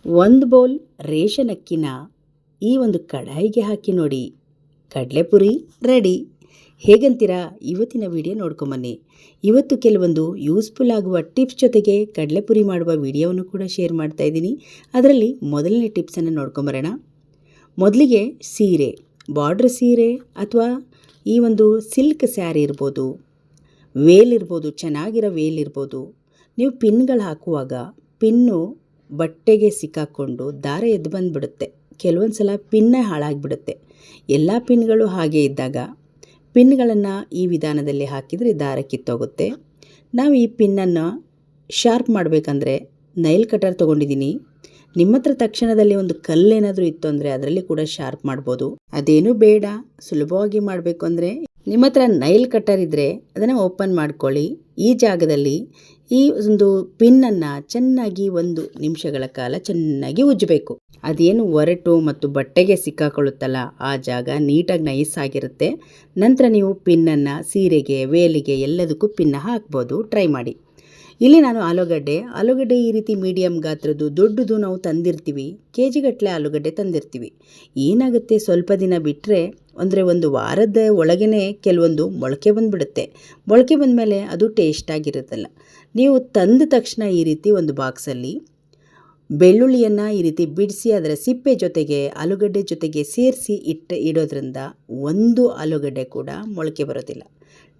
ಒಂದು bowl ration ಅಕ್ಕಿನ ಈ ಒಂದು ಕಡಾಯಿಗೆ ಹಾಕಿ ನೋಡಿ, ಕಡಲೆಪುರಿ ರೆಡಿ. ಹೇಗಂತೀರಾ? ಇವತ್ತಿನ ವಿಡಿಯೋ ನೋಡ್ಕೊಂಬನ್ನಿ. ಇವತ್ತು ಕೆಲವೊಂದು ಯೂಸ್ಫುಲ್ ಆಗುವ ಟಿಪ್ಸ್ ಜೊತೆಗೆ ಕಡಲೆಪುರಿ ಮಾಡುವ ವಿಡಿಯೋವನ್ನು ಕೂಡ ಶೇರ್ ಮಾಡ್ತಾ ಇದ್ದೀನಿ. ಅದರಲ್ಲಿ ಮೊದಲನೇ ಟಿಪ್ಸನ್ನು ನೋಡ್ಕೊಂಬರೋಣ. ಮೊದಲಿಗೆ ಸೀರೆ, ಬಾರ್ಡ್ರ್ ಸೀರೆ ಅಥವಾ ಈ ಒಂದು ಸಿಲ್ಕ್ ಸ್ಯಾರಿ ಇರ್ಬೋದು, ವೇಲ್ ಇರ್ಬೋದು, ಚೆನ್ನಾಗಿರೋ ವೇಲ್ ಇರ್ಬೋದು. ನೀವು ಪಿನ್ಗಳು ಹಾಕುವಾಗ ಪಿನ್ನು ಬಟ್ಟೆಗೆ ಸಿಕ್ಕಾಕ್ಕೊಂಡು ದಾರ ಎದ್ದು ಬಂದುಬಿಡುತ್ತೆ. ಕೆಲವೊಂದು ಸಲ ಪಿನ್ನೇ ಹಾಳಾಗಿಬಿಡುತ್ತೆ. ಎಲ್ಲ ಪಿನ್ಗಳು ಹಾಗೆ ಇದ್ದಾಗ ಪಿನ್ಗಳನ್ನು ಈ ವಿಧಾನದಲ್ಲಿ ಹಾಕಿದರೆ ದಾರ ಕಿತ್ತೋಗುತ್ತೆ. ನಾವು ಈ ಪಿನ್ನನ್ನು ಶಾರ್ಪ್ ಮಾಡಬೇಕಂದ್ರೆ ನೈಲ್ ಕಟರ್ ತೊಗೊಂಡಿದ್ದೀನಿ. ನಿಮ್ಮ ಹತ್ರ ತಕ್ಷಣದಲ್ಲಿ ಒಂದು ಕಲ್ಲೇನಾದರೂ ಇತ್ತು ಅಂದರೆ ಅದರಲ್ಲಿ ಕೂಡ ಶಾರ್ಪ್ ಮಾಡ್ಬೋದು. ಅದೇನೂ ಬೇಡ, ಸುಲಭವಾಗಿ ಮಾಡಬೇಕು ಅಂದರೆ ನಿಮ್ಮ ಹತ್ರ ನೈಲ್ ಕಟರ್ ಇದ್ದರೆ ಅದನ್ನು ಓಪನ್ ಮಾಡ್ಕೊಳ್ಳಿ. ಈ ಜಾಗದಲ್ಲಿ ಈ ಒಂದು ಪಿನ್ನನ್ನು ಚೆನ್ನಾಗಿ 1 ನಿಮಿಷಗಳ ಕಾಲ ಚೆನ್ನಾಗಿ ಉಜ್ಜಬೇಕು. ಅದೇನು ಒರಟು ಮತ್ತು ಬಟ್ಟೆಗೆ ಸಿಕ್ಕಾಕೊಳ್ಳುತ್ತಲ್ಲ, ಆ ಜಾಗ ನೀಟಾಗಿ ನೈಸ್ ಆಗಿರುತ್ತೆ. ನಂತರ ನೀವು ಪಿನ್ನನ್ನು ಸೀರೆಗೆ, ವೇಲಿಗೆ ಎಲ್ಲದಕ್ಕೂ ಪಿನ್ನ ಹಾಕ್ಬೋದು. ಟ್ರೈ ಮಾಡಿ. ಇಲ್ಲಿ ನಾನು ಆಲೂಗಡ್ಡೆ ಈ ರೀತಿ ಮೀಡಿಯಮ್ ಗಾತ್ರದ್ದು ದೊಡ್ಡದು ನಾವು ತಂದಿರ್ತೀವಿ. ಕೆಜಿಗಟ್ಟಲೆ ಆಲೂಗಡ್ಡೆ ತಂದಿರ್ತೀವಿ. ಏನಾಗುತ್ತೆ, ಸ್ವಲ್ಪ ದಿನ ಬಿಟ್ಟರೆ ಅಂದರೆ 1 ವಾರದ ಒಳಗೇ ಕೆಲವೊಂದು ಮೊಳಕೆ ಬಂದುಬಿಡುತ್ತೆ. ಮೊಳಕೆ ಬಂದಮೇಲೆ ಅದು ಟೇಸ್ಟಾಗಿರುತ್ತಲ್ಲ. ನೀವು ತಂದ ತಕ್ಷಣ ಈ ರೀತಿ ಒಂದು ಬಾಕ್ಸಲ್ಲಿ ಬೆಳ್ಳುಳ್ಳಿಯನ್ನು ಈ ರೀತಿ ಬಿಡಿಸಿ ಅದರ ಸಿಪ್ಪೆ ಜೊತೆಗೆ ಆಲೂಗಡ್ಡೆ ಜೊತೆಗೆ ಸೇರಿಸಿ ಇಡೋದ್ರಿಂದ ಒಂದು ಆಲೂಗಡ್ಡೆ ಕೂಡ ಮೊಳಕೆ ಬರೋದಿಲ್ಲ.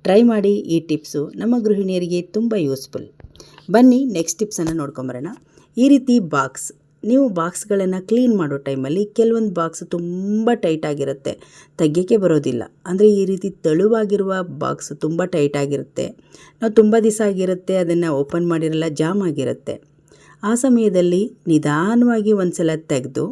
ಟ್ರೈ ಮಾಡಿ. ಈ ಟಿಪ್ಸು ನಮ್ಮ ಗೃಹಿಣಿಯರಿಗೆ ತುಂಬ ಯೂಸ್ಫುಲ್. ಬನ್ನಿ ನೆಕ್ಸ್ಟ್ ಟಿಪ್ಸನ್ನು ನೋಡ್ಕೊಂಬರೋಣ. ಈ ರೀತಿ ನೀವು ಬಾಕ್ಸ್ಗಳನ್ನು ಕ್ಲೀನ್ ಮಾಡೋ ಟೈಮಲ್ಲಿ ಕೆಲವೊಂದು ಬಾಕ್ಸ್ ತುಂಬ ಟೈಟಾಗಿರುತ್ತೆ, ತೆಗಿಯೋಕ್ಕೆ ಬರೋದಿಲ್ಲ. ಅಂದರೆ ಈ ರೀತಿ ತೆಳುವಾಗಿರುವ ಬಾಕ್ಸ್ ತುಂಬ ಟೈಟಾಗಿರುತ್ತೆ. ನಾವು ತುಂಬ ದಿವಸ ಆಗಿರುತ್ತೆ, ಅದನ್ನು ಓಪನ್ ಮಾಡಿರಲ್ಲ, ಜಾಮ್ ಆಗಿರುತ್ತೆ. ಆ ಸಮಯದಲ್ಲಿ ನಿಧಾನವಾಗಿ ಒಂದು ಸಲ ತೆಗೆದು,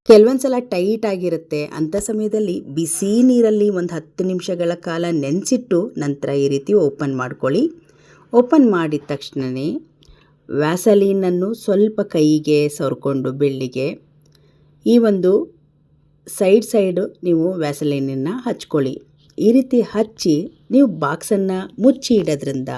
ಕೆಲವೊಂದು ಸಲ ಟೈಟ್ ಆಗಿರುತ್ತೆ, ಅಂಥ ಸಮಯದಲ್ಲಿ ಬಿಸಿ ನೀರಲ್ಲಿ ಒಂದು 10 ನಿಮಿಷಗಳ ಕಾಲ ನೆನೆಸಿಟ್ಟು ನಂತರ ಈ ರೀತಿ ಓಪನ್ ಮಾಡ್ಕೊಳ್ಳಿ. ಓಪನ್ ಮಾಡಿದ ತಕ್ಷಣವೇ ವ್ಯಾಸಲೀನನ್ನು ಸ್ವಲ್ಪ ಕೈಗೆ ಸವರ್ಕೊಂಡು ಬೆಳ್ಳಿಗೆ ಈ ಒಂದು ಸೈಡು ನೀವು ವ್ಯಾಸಲೀನನ್ನು ಹಚ್ಕೊಳ್ಳಿ. ಈ ರೀತಿ ಹಚ್ಚಿ ನೀವು ಬಾಕ್ಸನ್ನು ಮುಚ್ಚಿ ಇಡೋದ್ರಿಂದ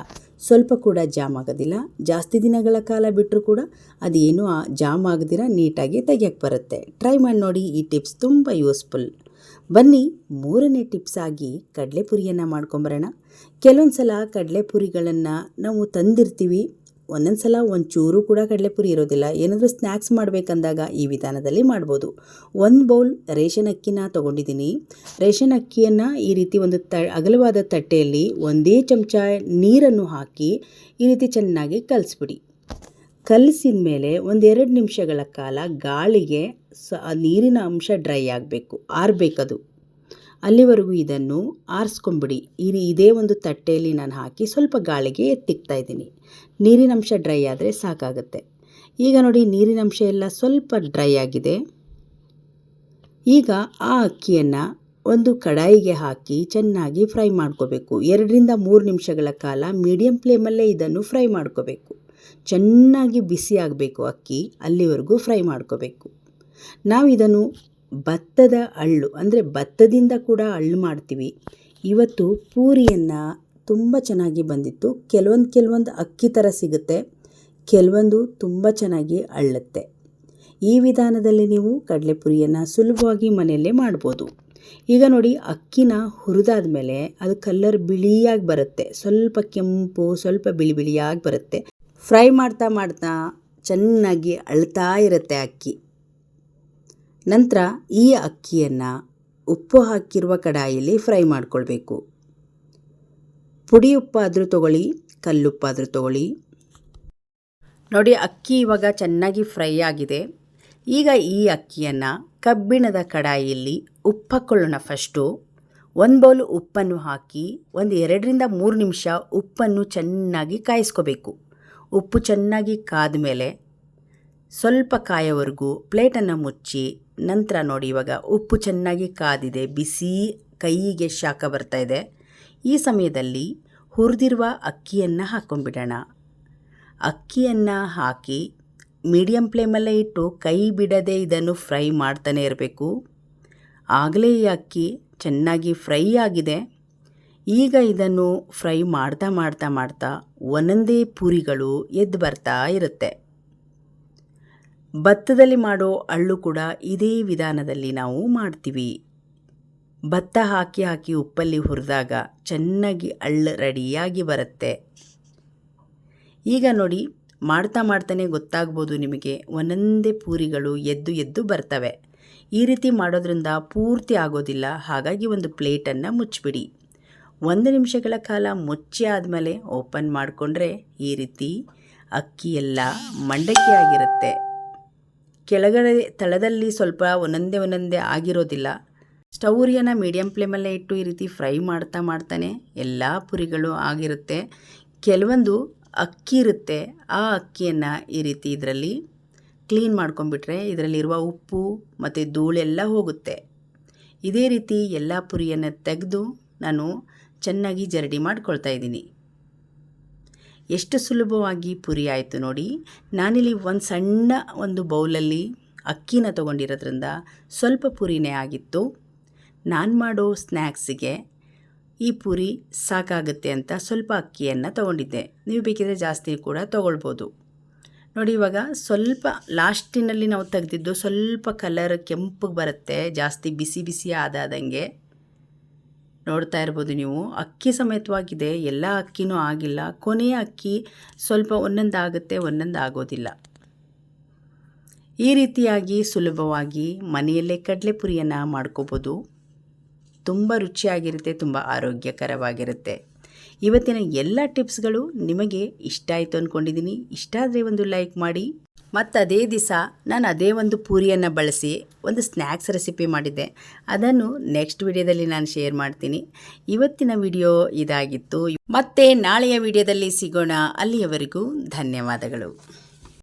ಸ್ವಲ್ಪ ಕೂಡ ಜಾಮ್ ಆಗೋದಿಲ್ಲ. ಜಾಸ್ತಿ ದಿನಗಳ ಕಾಲ ಬಿಟ್ಟರೂ ಕೂಡ ಅದೇನು ಜಾಮ್ ಆಗದಿರ ನೀಟಾಗಿ ತೆಗಿಯೋಕ್ಕೆ ಬರುತ್ತೆ. ಟ್ರೈ ಮಾಡಿ ನೋಡಿ. ಈ ಟಿಪ್ಸ್ ತುಂಬ ಯೂಸ್ಫುಲ್. ಬನ್ನಿ ಮೂರನೇ ಟಿಪ್ಸ್ ಆಗಿ ಕಡಲೆಪುರಿಯನ್ನು ಮಾಡ್ಕೊಂಬರೋಣ. ಕೆಲವೊಂದು ಸಲ ಕಡಲೆಪುರಿಗಳನ್ನು ನಾವು ತಂದಿರ್ತೀವಿ, ಒಂದೊಂದು ಸಲ ಒಂಚೂರು ಕೂಡ ಕಡಲೆಪುರಿ ಇರೋದಿಲ್ಲ. ಏನಾದರೂ ಸ್ನ್ಯಾಕ್ಸ್ ಮಾಡಬೇಕಂದಾಗ ಈ ವಿಧಾನದಲ್ಲಿ ಮಾಡ್ಬೋದು. 1 ಬೌಲ್ ರೇಷನ್ ಅಕ್ಕಿನ ತೊಗೊಂಡಿದ್ದೀನಿ. ರೇಷನ್ ಅಕ್ಕಿಯನ್ನು ಈ ರೀತಿ ಒಂದು ಅಗಲವಾದ ತಟ್ಟೆಯಲ್ಲಿ 1 ಚಮಚ ನೀರನ್ನು ಹಾಕಿ ಈ ರೀತಿ ಚೆನ್ನಾಗಿ ಕಲಿಸ್ಬಿಡಿ. ಕಲಿಸಿದ ಮೇಲೆ 1-2 ನಿಮಿಷಗಳ ಕಾಲ ಗಾಳಿಗೆ ನೀರಿನ ಅಂಶ ಡ್ರೈ ಆಗಬೇಕು, ಆರಬೇಕದು. ಅಲ್ಲಿವರೆಗೂ ಇದನ್ನು ಆರಿಸ್ಕೊಂಬಿಡಿ. ಇದೇ ಒಂದು ತಟ್ಟೆಯಲ್ಲಿ ನಾನು ಹಾಕಿ ಸ್ವಲ್ಪ ಗಾಳಿಗೆ ಎತ್ತಿಕ್ತಾ ಇದ್ದೀನಿ. ನೀರಿನಂಶ ಡ್ರೈ ಆದರೆ ಸಾಕಾಗುತ್ತೆ. ಈಗ ನೋಡಿ, ನೀರಿನಂಶ ಎಲ್ಲ ಸ್ವಲ್ಪ ಡ್ರೈ ಆಗಿದೆ. ಈಗ ಆ ಅಕ್ಕಿಯನ್ನು ಒಂದು ಕಡಾಯಿಗೆ ಹಾಕಿ ಚೆನ್ನಾಗಿ ಫ್ರೈ ಮಾಡ್ಕೋಬೇಕು. 2-3 ನಿಮಿಷಗಳ ಕಾಲ ಮೀಡಿಯಮ್ ಫ್ಲೇಮಲ್ಲೇ ಇದನ್ನು ಫ್ರೈ ಮಾಡ್ಕೋಬೇಕು. ಚೆನ್ನಾಗಿ ಬಿಸಿ ಆಗಬೇಕು ಅಕ್ಕಿ, ಅಲ್ಲಿವರೆಗೂ ಫ್ರೈ ಮಾಡ್ಕೋಬೇಕು. ನಾವು ಇದನ್ನು ಭತ್ತದ ಅಳ್ಳು ಅಂದರೆ ಭತ್ತದಿಂದ ಕೂಡ ಅಳ್ಳು ಮಾಡ್ತೀವಿ. ಇವತ್ತು ಪೂರಿಯನ್ನು ತುಂಬ ಚೆನ್ನಾಗಿ ಬಂದಿತ್ತು. ಕೆಲವೊಂದು ಅಕ್ಕಿ ಥರ ಸಿಗುತ್ತೆ, ಕೆಲವೊಂದು ತುಂಬ ಚೆನ್ನಾಗಿ ಅಳ್ಳುತ್ತೆ. ಈ ವಿಧಾನದಲ್ಲಿ ನೀವು ಕಡಲೆಪುರಿಯನ್ನು ಸುಲಭವಾಗಿ ಮನೆಯಲ್ಲೇ ಮಾಡ್ಬೋದು. ಈಗ ನೋಡಿ, ಅಕ್ಕಿನ ಹುರಿದಾದ ಮೇಲೆ ಅದು ಕಲರ್ ಬಿಳಿಯಾಗಿ ಬರುತ್ತೆ, ಸ್ವಲ್ಪ ಕೆಂಪು, ಸ್ವಲ್ಪ ಬಿಳಿಯಾಗಿ ಬರುತ್ತೆ. ಫ್ರೈ ಮಾಡ್ತಾ ಚೆನ್ನಾಗಿ ಅಳ್ತಾ ಇರುತ್ತೆ ಅಕ್ಕಿ. ನಂತರ ಈ ಅಕ್ಕಿಯನ್ನು ಉಪ್ಪು ಹಾಕಿರುವ ಕಡಾಯಿಯಲ್ಲಿ ಫ್ರೈ ಮಾಡ್ಕೊಳ್ಬೇಕು. ಪುಡಿ ಉಪ್ಪಾದರೂ ತೊಗೊಳ್ಳಿ, ಕಲ್ಲುಪ್ಪಾದರೂ ತೊಗೊಳ್ಳಿ. ನೋಡಿ, ಅಕ್ಕಿ ಇವಾಗ ಚೆನ್ನಾಗಿ ಫ್ರೈ ಆಗಿದೆ. ಈಗ ಈ ಅಕ್ಕಿಯನ್ನು ಕಬ್ಬಿಣದ ಕಡಾಯಿಯಲ್ಲಿ ಉಪ್ಪು ಹಾಕ್ಕೊಳ್ಳೋಣ. ಫಸ್ಟು 1 ಬೌಲ್ ಉಪ್ಪನ್ನು ಹಾಕಿ 2-3 ನಿಮಿಷ ಉಪ್ಪನ್ನು ಚೆನ್ನಾಗಿ ಕಾಯಿಸ್ಕೋಬೇಕು. ಉಪ್ಪು ಚೆನ್ನಾಗಿ ಕಾದ ಮೇಲೆ ಸ್ವಲ್ಪ ಕಾಯೋವರೆಗೂ ಪ್ಲೇಟನ್ನು ಮುಚ್ಚಿ, ನಂತರ ನೋಡಿ ಇವಾಗ ಉಪ್ಪು ಚೆನ್ನಾಗಿ ಕಾದಿದೆ, ಬಿಸಿ ಕೈಗೆ ಶಾಖ ಬರ್ತಾ ಇದೆ. ಈ ಸಮಯದಲ್ಲಿ ಹುರಿದಿರುವ ಅಕ್ಕಿಯನ್ನು ಹಾಕ್ಕೊಂಡ್ಬಿಡೋಣ. ಅಕ್ಕಿಯನ್ನು ಹಾಕಿ ಮೀಡಿಯಮ್ ಫ್ಲೇಮಲ್ಲೇ ಇಟ್ಟು ಕೈ ಬಿಡದೆ ಇದನ್ನು ಫ್ರೈ ಮಾಡ್ತಾನೆ ಇರಬೇಕು. ಆಗಲೇ ಈ ಅಕ್ಕಿ ಚೆನ್ನಾಗಿ ಫ್ರೈ ಆಗಿದೆ. ಈಗ ಇದನ್ನು ಫ್ರೈ ಮಾಡ್ತಾ ಒಂದೊಂದೇ ಪೂರಿಗಳು ಎದ್ದು ಬರ್ತಾ ಇರುತ್ತೆ. ಭತ್ತದಲ್ಲಿ ಮಾಡೋ ಅಳ್ಳು ಕೂಡ ಇದೇ ವಿಧಾನದಲ್ಲಿ ನಾವು ಮಾಡ್ತೀವಿ. ಭತ್ತ ಹಾಕಿ ಉಪ್ಪಲ್ಲಿ ಹುರಿದಾಗ ಚೆನ್ನಾಗಿ ಅಳ್ಳು ರೆಡಿಯಾಗಿ ಬರುತ್ತೆ. ಈಗ ನೋಡಿ, ಮಾಡ್ತಾನೆ ಗೊತ್ತಾಗ್ಬೋದು ನಿಮಗೆ, ಒಂದೊಂದೇ ಪೂರಿಗಳು ಎದ್ದು ಬರ್ತವೆ. ಈ ರೀತಿ ಮಾಡೋದ್ರಿಂದ ಪೂರ್ತಿ ಆಗೋದಿಲ್ಲ. ಹಾಗಾಗಿ ಒಂದು ಪ್ಲೇಟನ್ನು ಮುಚ್ಚಿಬಿಡಿ. 1 ನಿಮಿಷಗಳ ಕಾಲ ಮುಚ್ಚಿ ಆದಮೇಲೆ ಓಪನ್ ಮಾಡಿಕೊಂಡ್ರೆ ಈ ರೀತಿ ಅಕ್ಕಿ ಎಲ್ಲ ಮಂಡಕ್ಕಿ ಆಗಿರುತ್ತೆ. ಕೆಳಗಡೆ ತಳದಲ್ಲಿ ಸ್ವಲ್ಪ ಒಂದೊಂದೇ ಆಗಿರೋದಿಲ್ಲ. ಸ್ಟವ್ ಉರಿಯನ್ನು ಮೀಡಿಯಮ್ ಫ್ಲೇಮಲ್ಲೇ ಇಟ್ಟು ಈ ರೀತಿ ಫ್ರೈ ಮಾಡ್ತಾನೆ ಎಲ್ಲ ಪುರಿಗಳು ಆಗಿರುತ್ತೆ. ಕೆಲವೊಂದು ಅಕ್ಕಿ ಇರುತ್ತೆ, ಆ ಅಕ್ಕಿಯನ್ನು ಈ ರೀತಿ ಇದರಲ್ಲಿ ಕ್ಲೀನ್ ಮಾಡ್ಕೊಂಡ್ಬಿಟ್ರೆ ಇದರಲ್ಲಿರುವ ಉಪ್ಪು ಮತ್ತು ಧೂಳೆಲ್ಲ ಹೋಗುತ್ತೆ. ಇದೇ ರೀತಿ ಎಲ್ಲ ಪುರಿಯನ್ನು ತೆಗೆದು ನಾನು ಚೆನ್ನಾಗಿ ಜರಡಿ ಮಾಡ್ಕೊಳ್ತಾ ಇದ್ದೀನಿ. ಎಷ್ಟು ಸುಲಭವಾಗಿ ಪುರಿ ಆಯಿತು ನೋಡಿ. ನಾನಿಲ್ಲಿ ಒಂದು ಸಣ್ಣ ಬೌಲಲ್ಲಿ ಅಕ್ಕಿನ ತೊಗೊಂಡಿರೋದ್ರಿಂದ ಸ್ವಲ್ಪ ಪುರಿನೇ ಆಗಿತ್ತು. ನಾನು ಮಾಡೋ ಸ್ನ್ಯಾಕ್ಸಿಗೆ ಈ ಪುರಿ ಸಾಕಾಗುತ್ತೆ ಅಂತ ಸ್ವಲ್ಪ ಅಕ್ಕಿಯನ್ನು ತೊಗೊಂಡಿದ್ದೆ. ನೀವು ಬೇಕಿದ್ರೆ ಜಾಸ್ತಿ ಕೂಡ ತೊಗೊಳ್ಬೋದು. ನೋಡಿ, ಇವಾಗ ಸ್ವಲ್ಪ ಲಾಸ್ಟಿನಲ್ಲಿ ನಾವು ತೆಗೆದಿದ್ದು ಸ್ವಲ್ಪ ಕಲರ್ ಕೆಂಪಗೆ ಬರುತ್ತೆ, ಜಾಸ್ತಿ ಬಿಸಿ ಆದಂಗೆ ನೋಡ್ತಾ ಇರ್ಬೋದು ನೀವು. ಅಕ್ಕಿ ಸಮೇತವಾಗಿದೆ, ಎಲ್ಲ ಅಕ್ಕಿನೂ ಆಗಿಲ್ಲ. ಕೊನೆಯ ಅಕ್ಕಿ ಸ್ವಲ್ಪ ಒಂದೊಂದು ಆಗುತ್ತೆ, ಒಂದೊಂದು ಆಗೋದಿಲ್ಲ. ಈ ರೀತಿಯಾಗಿ ಸುಲಭವಾಗಿ ಮನೆಯಲ್ಲೇ ಕಡಲೆಪುರಿಯನ್ನು ಮಾಡ್ಕೋಬೋದು. ತುಂಬ ರುಚಿಯಾಗಿರುತ್ತೆ, ತುಂಬ ಆರೋಗ್ಯಕರವಾಗಿರುತ್ತೆ. ಇವತ್ತಿನ ಎಲ್ಲ ಟಿಪ್ಸ್ಗಳು ನಿಮಗೆ ಇಷ್ಟ ಆಯಿತು ಅಂದ್ಕೊಂಡಿದ್ದೀನಿ. ಇಷ್ಟ ಆದರೆ ಒಂದು ಲೈಕ್ ಮಾಡಿ. ಮತ್ತು ಅದೇ ದಿವಸ ನಾನು ಅದೇ ಒಂದು ಪೂರಿಯನ್ನು ಬಳಸಿ ಒಂದು ಸ್ನ್ಯಾಕ್ಸ್ ರೆಸಿಪಿ ಮಾಡಿದ್ದೆ. ಅದನ್ನು ನೆಕ್ಸ್ಟ್ ವಿಡಿಯೋದಲ್ಲಿ ನಾನು ಶೇರ್ ಮಾಡ್ತೀನಿ. ಇವತ್ತಿನ ವಿಡಿಯೋ ಇದಾಗಿತ್ತು. ಮತ್ತೆ ನಾಳೆಯ ವಿಡಿಯೋದಲ್ಲಿ ಸಿಗೋಣ. ಅಲ್ಲಿಯವರೆಗೂ ಧನ್ಯವಾದಗಳು.